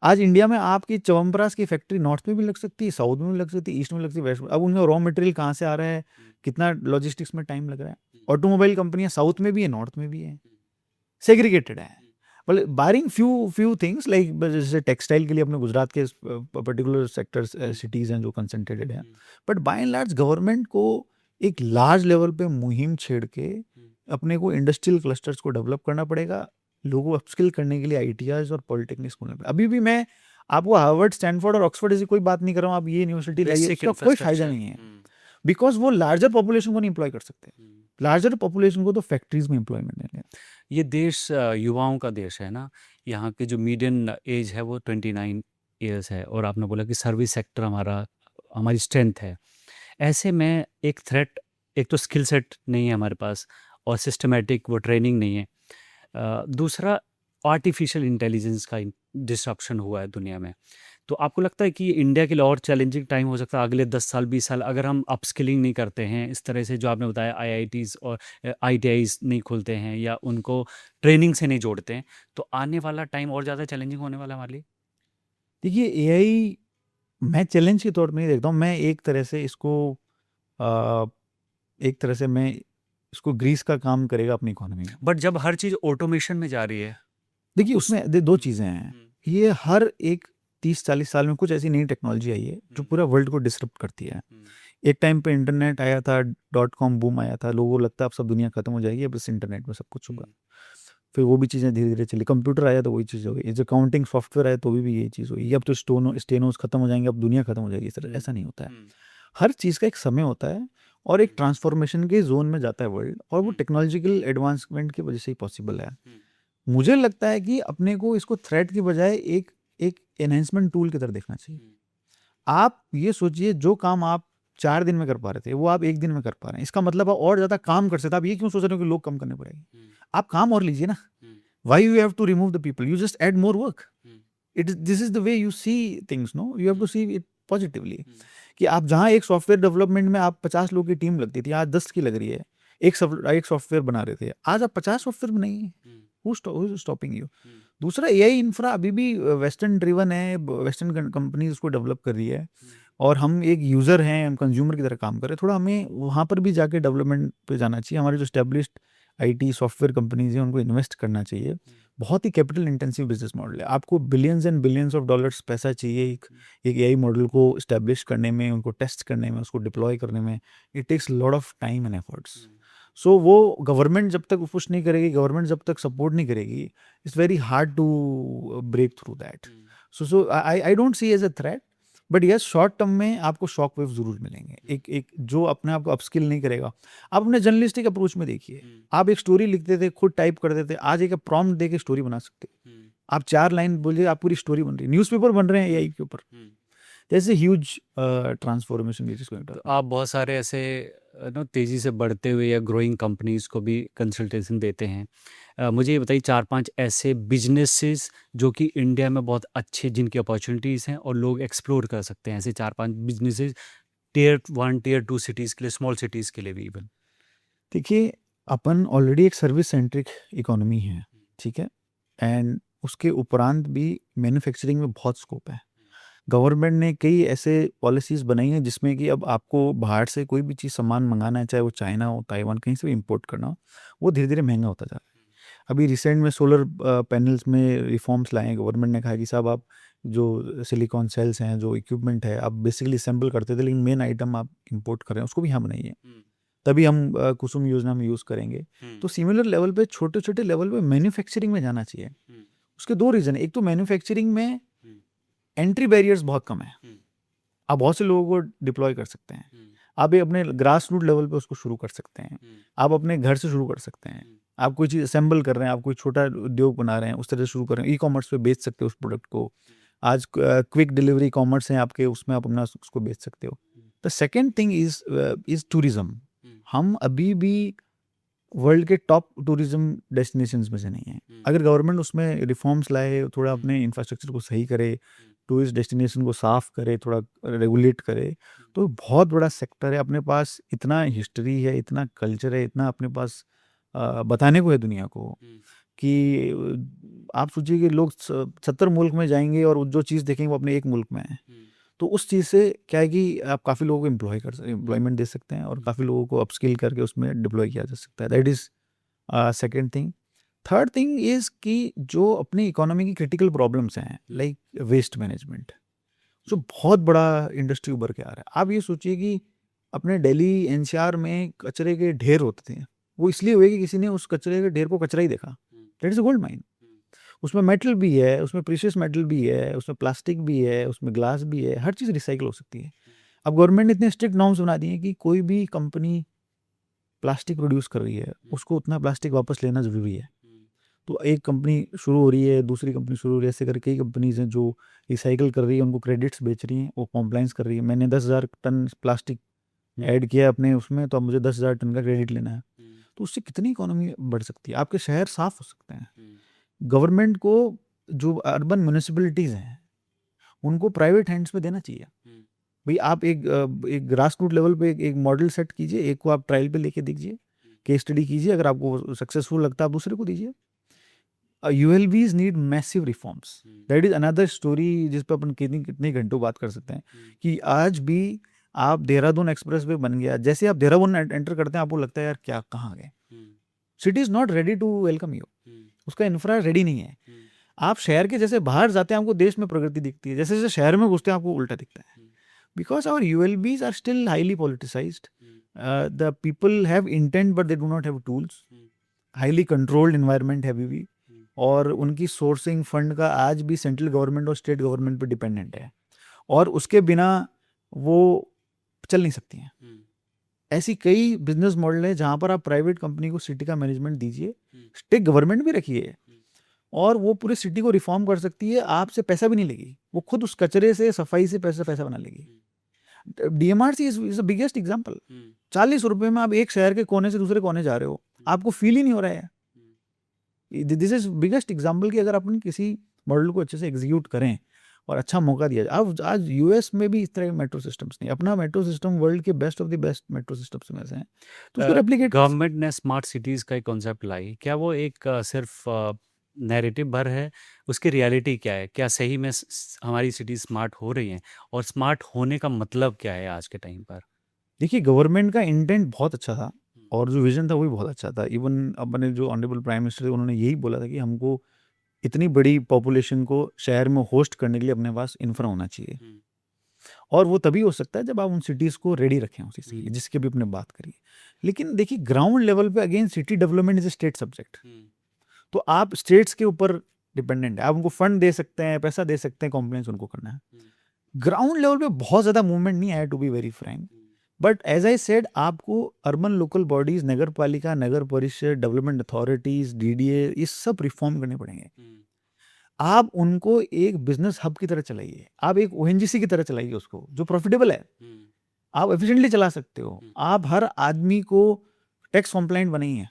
आज इंडिया में आपकी च्यवनप्राश की फैक्ट्री नॉर्थ में भी लग सकती है, साउथ में भी लग सकती है, ईस्ट में लग सकती है, वेस्ट में. अब उनका रॉ मटेरियल कहाँ से आ रहा है, कितना लॉजिस्टिक्स में टाइम लग रहा है. ऑटोमोबाइल कंपनियां साउथ में भी है, नॉर्थ में भी है, सेग्रीगेटेड है. बारिंग फ्यू थिंग्स लाइक जैसे टेक्सटाइल के लिए अपने गुजरात के पर्टिकुलर सेक्टर्स सिटीज़ हैं जो कंसंट्रेटेड हैं. But by and large government को एक लार्ज लेवल पे मुहिम छेड़ के अपने को इंडस्ट्रियल क्लस्टर्स को डेवलप करना पड़ेगा, लोगों को अपस्किल करने के लिए आईटीआईज और पॉलिटेक्निक्स खोलने पड़े. अभी भी मैं आपको हार्वर्ड, स्टैनफोर्ड और ऑक्सफोर्ड ऐसी कोई बात नहीं कर रहा हूँ, आप ये यूनिवर्सिटी लाइए, इसका कोई फायदा नहीं है, बिकॉज वो लार्जर पॉपुलेशन को नहीं एम्प्लॉय कर सकते. लार्जर पॉपुलेशन को तो फैक्ट्रीज में एम्प्लॉयमेंट देंगे. ये देश युवाओं का देश है ना. यहाँ के जो मीडियन एज है वो 29 ईयर्स है, और आपने बोला कि सर्विस सेक्टर हमारी स्ट्रेंथ है. ऐसे में एक थ्रेट, एक तो स्किल सेट नहीं है हमारे पास, और सिस्टमेटिक वो ट्रेनिंग नहीं है. दूसरा, आर्टिफिशियल इंटेलिजेंस का डिसरप्शन हुआ है दुनिया में। तो आपको लगता है कि ये इंडिया के लिए और चैलेंजिंग टाइम हो सकता है अगले 10 साल 20 साल, अगर हम अपस्किलिंग नहीं करते हैं इस तरह से, जो आपने बताया आईआईटीज़ और आईटीआईज़ नहीं खुलते हैं या उनको ट्रेनिंग से नहीं जोड़ते हैं, तो आने वाला टाइम और ज़्यादा चैलेंजिंग होने वाला है हमारे लिए? देखिए एआई मैं चैलेंज के तौर पे नहीं देखता हूँ, मैं एक तरह से इसको अ, एक तरह से मैं इसको ग्रीस का काम करेगा अपनी इकोनॉमी में। बट जब हर चीज़ ऑटोमेशन में जा रही है देखिए उस उसमें दो चीज़ें हैं, ये हर एक 30-40 साल में कुछ ऐसी नई टेक्नोलॉजी आई है जो पूरा वर्ल्ड को डिसरप्ट करती है। एक टाइम पे इंटरनेट आया था, .com बूम आया था, लोगों को लगता है अब सब दुनिया खत्म हो जाएगी, अब बस इंटरनेट में सब कुछ होगा। फिर वो भी चीज़ें धीरे धीरे चली, कंप्यूटर आया तो वही चीज़ हो गई, जो काउंटिंग सॉफ्टवेयर आया तो भी यही चीज़ हुई। अब तो स्टेनोस खत्म हो जाएंगे, अब दुनिया खत्म हो जाएगी, इस तरह ऐसा नहीं होता है। हर चीज़ का एक समय होता है और एक ट्रांसफॉर्मेशन के जोन में जाता है वर्ल्ड, और वो टेक्नोलॉजिकल एडवांसमेंट की वजह से ही पॉसिबल है। मुझे लगता है कि अपने को इसको थ्रेट की बजाय एक एक एनहेंसमेंट टूल की तरह देखना चाहिए। आप ये सोचिए, जो काम आप 4 दिन में कर पा रहे थे वो आप 1 दिन में कर पा रहे हैं, इसका मतलब आप और ज़्यादा काम कर सकते हैं। आप ये क्यों सोच रहे हो कि लोग कम करने पड़ेंगे? आप काम और लीजिए ना। Why you have to remove the people? You just add more work. This is the way you see things, no? You have to see it positively. कि आप जहाँ एक सॉफ्टवेयर डेवलपमेंट में आप 50 लोगों की टीम लगती थी, आज 10 की लग रही है। एक सॉफ्टवेयर बना रहे थे, आज आप 50 सॉफ्टवेयर बनाइए। Who's stopping you? दूसरा, एआई इंफ्रा अभी भी वेस्टर्न ड्रिवन है, वेस्टर्न कंपनीज उसको डेवलप कर रही है, और हम एक यूज़र हैं, हम कंज्यूमर की तरह काम कर रहे हैं। थोड़ा हमें वहाँ पर भी जाके डेवलपमेंट पे जाना चाहिए। हमारे जो एस्टेब्लिश्ड आईटी सॉफ्टवेयर कंपनीज हैं उनको इन्वेस्ट करना चाहिए। बहुत ही कैपिटल इंटेंसिव बिजनेस मॉडल है, आपको billions and billions of dollars पैसा चाहिए एक एआई मॉडल को इस्टेब्लिश करने में, उनको टेस्ट करने में, उसको डिप्लॉय करने में। It takes lot of time and efforts. So वो गवर्नमेंट जब तक पुश नहीं करेगी, गवर्नमेंट जब तक सपोर्ट नहीं करेगी, it's very hard to break through that. So I don't see as a threat, but yes short term में आपको शॉक वेव जरूर मिलेंगे। एक जो अपने आप को अपस्किल नहीं करेगा, आप अपने जर्नलिस्टिक अप्रोच में देखिए, आप एक स्टोरी लिखते थे, खुद टाइप करते थे, आज एक प्रॉम्प्ट दे के स्टोरी बना सकते हो। आप 4 लाइन बोलिए, आप पूरी स्टोरी बन रही है, न्यूज़पेपर बन रहे हैं एआई के ऊपर। जैसे ह्यूज ट्रांसफॉर्मेशन इज गोइंग तो टू। आप बहुत सारे ऐसे तेज़ी से बढ़ते हुए या ग्रोइंग कंपनीज को भी कंसल्टेशन देते हैं। मुझे ये बताइए 4-5 ऐसे बिजनेसेस जो कि इंडिया में बहुत अच्छे, जिनकी अपॉर्चुनिटीज़ हैं और लोग एक्सप्लोर कर सकते हैं, ऐसे 4-5 बिजनेसेस टियर 1 टियर 2 सिटीज़ के लिए, स्मॉल सिटीज़ के लिए भी इवन। देखिए अपन ऑलरेडी एक सर्विस सेंट्रिक इकोनॉमी है, ठीक है, एंड उसके उपरांत भी मैन्युफैक्चरिंग में बहुत स्कोप है। गवर्नमेंट ने कई ऐसे पॉलिसीज़ बनाई हैं जिसमें कि अब आपको बाहर से कोई भी चीज़ सामान मंगाना है, चाहे वो चाइना हो, ताइवान, कहीं से भी इंपोर्ट करना हो, वो धीरे धीरे महंगा होता जा रहा है। अभी रिसेंट में सोलर पैनल्स में रिफॉर्म्स लाए हैं। गवर्नमेंट ने कहा कि साहब आप जो सिलिकॉन सेल्स हैं, जो इक्विपमेंट है, आप बेसिकली असेंबल करते थे, लेकिन मेन आइटम आप इंपोर्ट कर रहे हैं, उसको भी यहाँ बनाइए, तभी हम कुसुम योजना में यूज़ करेंगे। तो सिमिलर लेवल पे, छोटे छोटे लेवल पे मैन्युफैक्चरिंग में जाना चाहिए। उसके 2 रीज़न है, एक तो मैन्युफैक्चरिंग में एंट्री बैरियर्स बहुत कम है, आप बहुत से लोगों को डिप्लॉय कर सकते हैं। आप ये अपने ग्रास रूट लेवल पे उसको शुरू कर सकते हैं, आप अपने घर से शुरू कर सकते हैं। आप कोई चीज़ असेंबल कर रहे हैं, आप कोई छोटा उद्योग बना रहे हैं, उस तरह से शुरू कर रहे हैं, ई-कॉमर्स पे बेच सकते हो उस प्रोडक्ट को। आज क्विक डिलीवरी कॉमर्स हैं आपके, उसमें आप अपना उसको बेच सकते हो। The second thing is tourism. हम अभी भी वर्ल्ड के टॉप टूरिज्म डेस्टिनेशंस में से नहीं है। अगर गवर्नमेंट उसमें रिफॉर्म्स लाए, थोड़ा अपने इंफ्रास्ट्रक्चर को सही करे, टूरिस्ट डेस्टिनेशन को साफ करे, थोड़ा रेगुलेट करे, तो बहुत बड़ा सेक्टर है। अपने पास इतना हिस्ट्री है, इतना कल्चर है, इतना अपने पास बताने को है दुनिया को, कि आप सोचिए कि लोग 70 मुल्क में जाएंगे और जो चीज़ देखेंगे वो अपने एक मुल्क में है। तो उस चीज़ से क्या है कि आप काफ़ी लोगों को एम्प्लॉयमेंट दे सकते हैं, और काफ़ी लोगों को अपस्किल करके उसमें डिप्लॉय किया जा सकता है। That is second thing. Third thing is कि जो अपनी इकोनॉमी की क्रिटिकल प्रॉब्लम्स हैं, लाइक वेस्ट मैनेजमेंट, जो बहुत बड़ा इंडस्ट्री उभर के आ रहा है। आप ये सोचिए कि अपने दिल्ली एनसीआर में कचरे के ढेर होते थे, वो इसलिए हुए कि किसी ने उस कचरे के ढेर को कचरा ही देखा। That is a gold mine. उसमें मेटल भी है, उसमें प्रीशियस मेटल भी है, उसमें प्लास्टिक भी है, उसमें ग्लास भी है, हर चीज़ रिसाइकिल हो सकती है। अब गवर्नमेंट ने इतने स्ट्रिक्ट नॉर्म्स बना दिए हैं कि कोई भी कंपनी प्लास्टिक प्रोड्यूस कर रही है, उसको उतना प्लास्टिक वापस लेना ज़रूरी है। तो एक कंपनी शुरू हो रही है, दूसरी कंपनी शुरू हो रही है, ऐसे करके कई कंपनीज़ हैं जो रिसाइकिल कर रही है, उनको क्रेडिट्स बेच रही हैं, वो कॉम्प्लाइंस कर रही है। मैंने 10,000 टन प्लास्टिक ऐड किया अपने उसमें, तो अब मुझे 10,000 टन का क्रेडिट लेना है। तो उससे कितनी इकोनॉमी बढ़ सकती है, आपके शहर साफ़ हो सकते हैं। गवर्नमेंट को जो अर्बन म्यूनिसिपैलिटीज़ हैं, उनको प्राइवेट हैंड्स में देना चाहिए। भाई आप एक ग्रास रूट लेवल पे एक मॉडल सेट कीजिए, एक को आप ट्रायल पे लेके देखिए, केस स्टडी कीजिए, अगर आपको सक्सेसफुल लगता है आप दूसरे को दीजिए। ULBs need massive reforms, that is another story जिस पे अपन कितने घंटों बात कर सकते हैं। कि आज भी आप देहरादून एक्सप्रेस वे बन गया, जैसे आप देहरादून एंटर करते हैं आपको लगता है यार क्या कहाँ गए, city is not ready to welcome you, उसका इंफ्रा रेडी नहीं है। आप शहर के जैसे बाहर जाते हैं आपको देश में प्रगति दिखती है, जैसे जैसे शहर में घुसते हैं आपको उल्टा दिखता है। Because our ULBs are still highly politicized, the people have intent but they do not have tools, highly controlled environment है अभी भी, और उनकी सोर्सिंग फंड का आज भी सेंट्रल गवर्नमेंट और स्टेट गवर्नमेंट पे डिपेंडेंट है, और उसके बिना वो चल नहीं सकती हैं। ऐसी कई बिजनेस मॉडल है जहाँ पर आप प्राइवेट कंपनी को सिटी का मैनेजमेंट दीजिए, स्टेट गवर्नमेंट भी रखिए, और वो पूरे सिटी को रिफॉर्म कर सकती है, आपसे पैसा भी नहीं लेगी, वो खुद उस कचरे से सफाई से पैसा बना लेगी। DMRC is the biggest example. 40 रुपए में आप एक शहर के कोने से दूसरे कोने जा रहे हो, आपको फील ही नहीं हो रहा है। दिस इज बिगेस्ट एग्जांपल कि अगर अपन किसी मॉडल को अच्छे से एग्जीक्यूट करें और अच्छा मौका दिया जाए। अब आज US में भी इस तरह के मेट्रो सिस्टम्स नहीं, अपना मेट्रो सिस्टम वर्ल्ड के best of the best metro systems में से है, तो उसको रेप्लिकेट गवर्नमेंट ने स्मार्ट सिटीज़ का एक कॉन्सेप्ट लाई, क्या वो एक सिर्फ नैरेटिव भर है, उसकी रियलिटी क्या है? क्या सही में हमारी सिटी स्मार्ट हो रही हैं, और स्मार्ट होने का मतलब क्या है आज के टाइम पर? देखिए, गवर्नमेंट का इंटेंट बहुत अच्छा था और जो विजन था वो भी बहुत अच्छा था। इवन अपने जो ऑनरेबल प्राइम मिनिस्टर थे उन्होंने यही बोला था कि हमको इतनी बड़ी पॉपुलेशन को शहर में होस्ट करने के लिए अपने पास इंफ्रा होना चाहिए, और वो तभी हो सकता है जब आप उन सिटीज़ को रेडी रखें उस चीज़ के लिए, जिसकी भी अपने बात करी। लेकिन देखिए, ग्राउंड लेवल पे again city development is a state subject, तो आप स्टेट्स के ऊपर डिपेंडेंट है। आप उनको फंड दे सकते हैं, पैसा दे सकते हैं, कॉम्प्लायंस उनको करना है। ग्राउंड लेवल पे बहुत ज़्यादा मूवमेंट नहीं आया, to be very frank, but as I said, आपको अर्बन लोकल बॉडीज, नगर पालिका, नगर परिषद, डेवलपमेंट अथॉरिटीज, DDA, ये सब रिफॉर्म करने पड़ेंगे। आप उनको एक बिजनेस हब की तरह चलाइए, आप एक ONGC की तरह चलाइए उसको, जो प्रॉफिटेबल है, आप एफिशिएंटली चला सकते हो। आप हर आदमी को टैक्स कॉम्प्लाइंट बनाइए,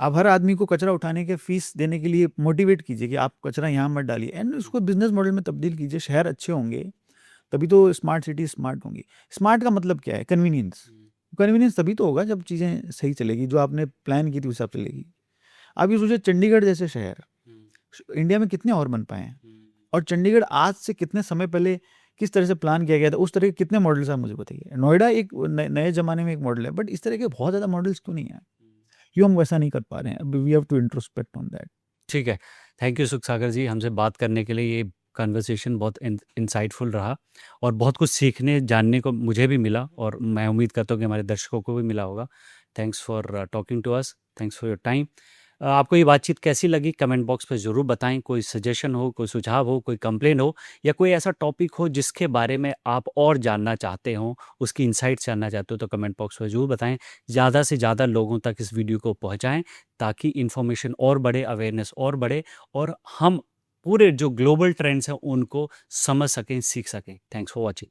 आप हर आदमी को कचरा उठाने के फीस देने के लिए मोटिवेट कीजिए कि आप कचरा यहाँ मत डालिए, एंड उसको बिजनेस मॉडल में तब्दील कीजिए। शहर अच्छे होंगे तभी तो स्मार्ट सिटी स्मार्ट होंगी। स्मार्ट का मतलब क्या है? कन्वीनियंस। कन्वीनियंस तभी तो होगा जब चीज़ें सही चलेगी, जो आपने प्लान की थी उस हिसाब से चलेगी। आप ये सोचिए, चंडीगढ़ जैसे शहर इंडिया में कितने और बन पाए हैं, और चंडीगढ़ आज से कितने समय पहले किस तरह से प्लान किया गया था, उस तरह के कितने मॉडल्स आप मुझे बताइए। नोएडा एक नए ज़माने में एक मॉडल है, बट इस तरह के बहुत ज़्यादा मॉडल्स क्यों नहीं है? क्यों हम वैसा नहीं कर पा रहे हैं? We have to introspect on that. ठीक है, थैंक यू सुख सागर जी, हमसे बात करने के लिए। ये कन्वर्सेशन बहुत इंसाइटफुल रहा, और बहुत कुछ सीखने जानने को मुझे भी मिला, और मैं उम्मीद करता हूँ कि हमारे दर्शकों को भी मिला होगा। Thanks for talking to us, thanks for your time. आपको ये बातचीत कैसी लगी कमेंट बॉक्स पे ज़रूर बताएं। कोई सजेशन हो, कोई सुझाव हो, कोई कंप्लेन हो, या कोई ऐसा टॉपिक हो जिसके बारे में आप और जानना चाहते हो, उसकी इनसाइट्स जानना चाहते हो, तो कमेंट बॉक्स में ज़रूर बताएं। ज़्यादा से ज़्यादा लोगों तक इस वीडियो को पहुंचाएं, ताकि इन्फॉर्मेशन और बढ़े, अवेयरनेस और बढ़े, और हम पूरे जो ग्लोबल ट्रेंड्स हैं उनको समझ सकें, सीख सकें। Thanks for watching.